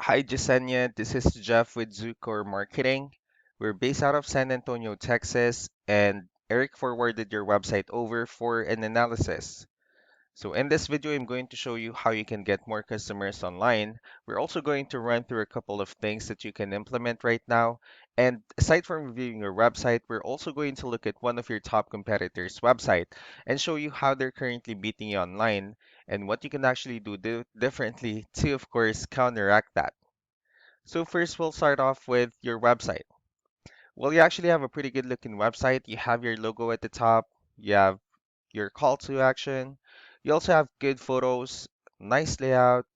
Hi, Jasenia. This is Jeff with Zucor Marketing. We're based out of San Antonio, Texas, and Eric forwarded your website over for an analysis. So in this video, I'm going to show you how you can get more customers online. We're also going to run through a couple of things that you can implement right now. And aside from reviewing your website, we're also going to look at one of your top competitors' website and show you how they're currently beating you online and what you can actually do differently to, of course, counteract that. So first, we'll start off with your website. Well, you actually have a pretty good looking website. You have your logo at the top. You have your call to action. You also have good photos, nice layout,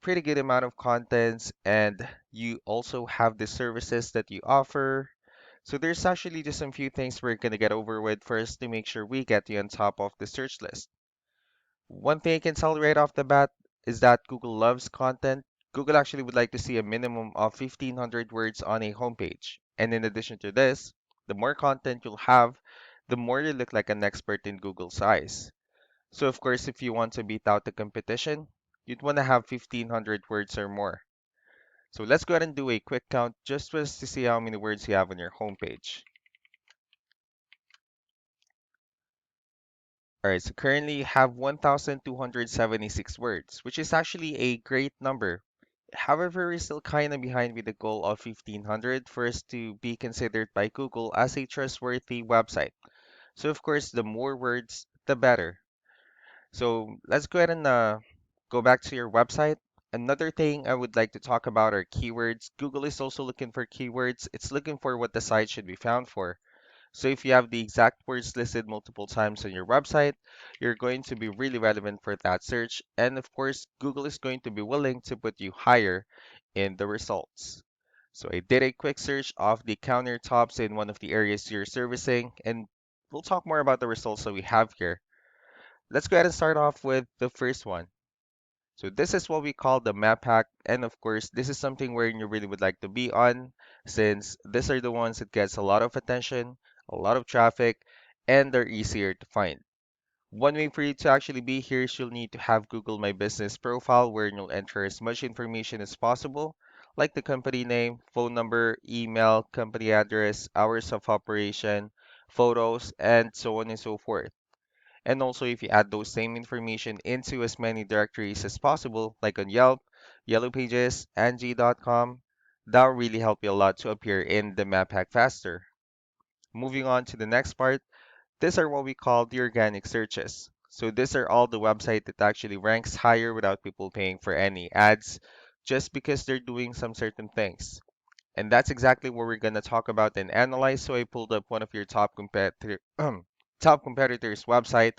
pretty good amount of contents, and you also have the services that you offer. So there's actually just some few things we're gonna get over with first to make sure we get you on top of the search list. One thing I can tell right off the bat is that Google loves content. Google actually would like to see a minimum of 1,500 words on a homepage. And in addition to this, the more content you'll have, the more you look like an expert in Google's eyes. So of course, if you want to beat out the competition, you'd want to have 1,500 words or more. So let's go ahead and do a quick count just for us to see how many words you have on your homepage. All right, so currently you have 1,276 words, which is actually a great number. However, we're still kind of behind with the goal of 1,500 for us to be considered by Google as a trustworthy website. So, of course, the more words, the better. So, let's go ahead and go back to your website. Another thing I would like to talk about are keywords. Google is also looking for keywords. It's looking for what the site should be found for. So if you have the exact words listed multiple times on your website, you're going to be really relevant for that search. And of course, Google is going to be willing to put you higher in the results. So I did a quick search of the countertops in one of the areas you're servicing, and we'll talk more about the results that we have here. Let's go ahead and start off with the first one. So this is what we call the map hack, and of course, this is something where you really would like to be on, since these are the ones that gets a lot of attention, a lot of traffic, and they're easier to find. One way for you to actually be here is you'll need to have Google My Business profile where you'll enter as much information as possible, like the company name, phone number, email, company address, hours of operation, photos, and so on and so forth. And also, if you add those same information into as many directories as possible, like on Yelp, Yellow Pages, Angie.com, that will really help you a lot to appear in the map hack faster. Moving on to the next part, these are what we call the organic searches. So these are all the website that actually ranks higher without people paying for any ads, just because they're doing some certain things. And that's exactly what we're going to talk about and analyze. So I pulled up one of your top competitors' website,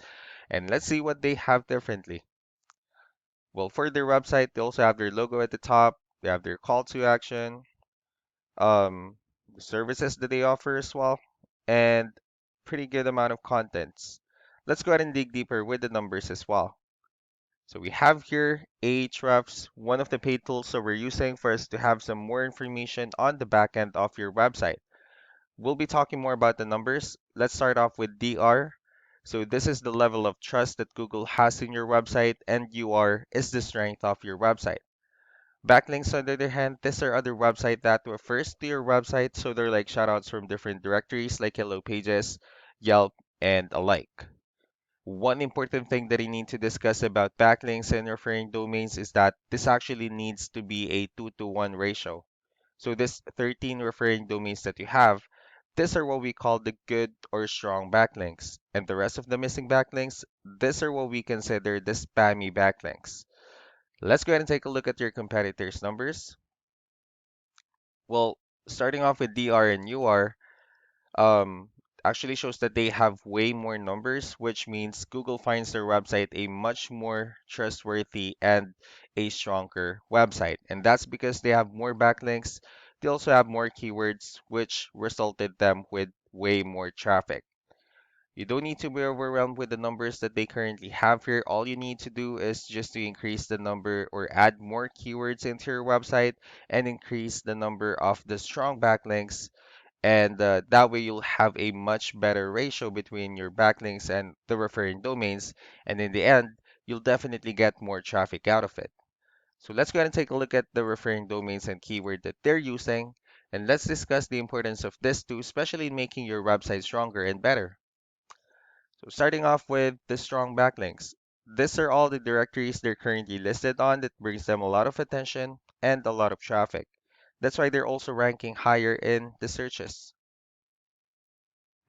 and let's see what they have differently. Well, for their website, they also have their logo at the top. They have their call to action, the services that they offer as well, and pretty good amount of contents. Let's go ahead and dig deeper with the numbers as well. So we have here Ahrefs, one of the paid tools that we're using for us to have some more information on the back end of your website. We'll be talking more about the numbers. Let's start off with DR. So this is the level of trust that Google has in your website, and UR is the strength of your website. Backlinks, on the other hand, these are other websites that refers to your website, so they're like shoutouts from different directories like Hello Pages, Yelp, and alike. One important thing that I need to discuss about backlinks and referring domains is that this actually needs to be a 2-to-1 ratio. So this 13 referring domains that you have, these are what we call the good or strong backlinks. And the rest of the missing backlinks, these are what we consider the spammy backlinks. Let's go ahead and take a look at your competitors' numbers. Well, starting off with DR and UR, um, actually shows that they have way more numbers, which means Google finds their website a much more trustworthy and a stronger website. And that's because they have more backlinks. They also have more keywords, which resulted them with way more traffic. You don't need to be overwhelmed with the numbers that they currently have here. All you need to do is just to increase the number or add more keywords into your website and increase the number of the strong backlinks, and that way you'll have a much better ratio between your backlinks and the referring domains, and in the end you'll definitely get more traffic out of it. So let's go ahead and take a look at the referring domains and keyword that they're using, and let's discuss the importance of this too, especially in making your website stronger and better. So starting off with the strong backlinks. These are all the directories they're currently listed on that brings them a lot of attention and a lot of traffic. That's why they're also ranking higher in the searches.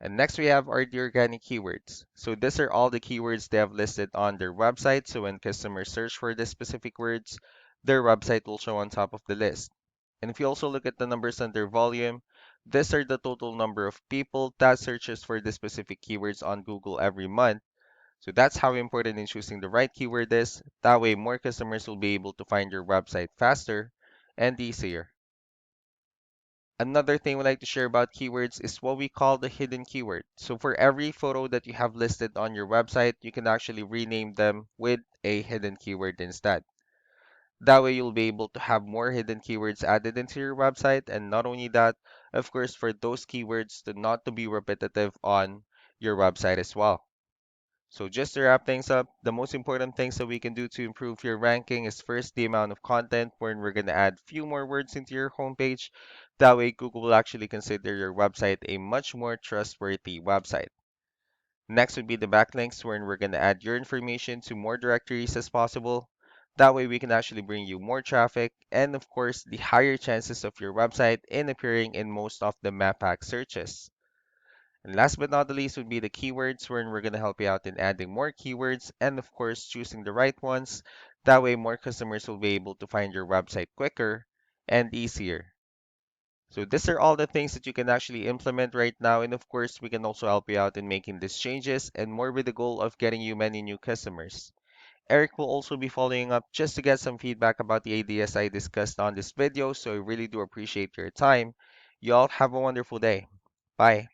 And next we have are the organic keywords. So these are all the keywords they have listed on their website. So when customers search for the specific words, their website will show on top of the list. And if you also look at the numbers under volume, these are the total number of people that searches for the specific keywords on Google every month. So that's how important in choosing the right keyword is. That way more customers will be able to find your website faster and easier. Another thing we like to share about keywords is what we call the hidden keyword. So for every photo that you have listed on your website, you can actually rename them with a hidden keyword instead. That way you'll be able to have more hidden keywords added into your website. And not only that, of course, for those keywords to not to be repetitive on your website as well. So just to wrap things up, the most important things that we can do to improve your ranking is first the amount of content, wherein we're going to add few more words into your homepage. That way Google will actually consider your website a much more trustworthy website. Next would be the backlinks, wherein we're going to add your information to more directories as possible. That way we can actually bring you more traffic and of course the higher chances of your website in appearing in most of the map pack searches. And last but not the least would be the keywords, wherein we're going to help you out in adding more keywords and, of course, choosing the right ones. That way, more customers will be able to find your website quicker and easier. So, these are all the things that you can actually implement right now. And, of course, we can also help you out in making these changes and more with the goal of getting you many new customers. Eric will also be following up just to get some feedback about the ideas I discussed on this video. So, I really do appreciate your time. You all have a wonderful day. Bye.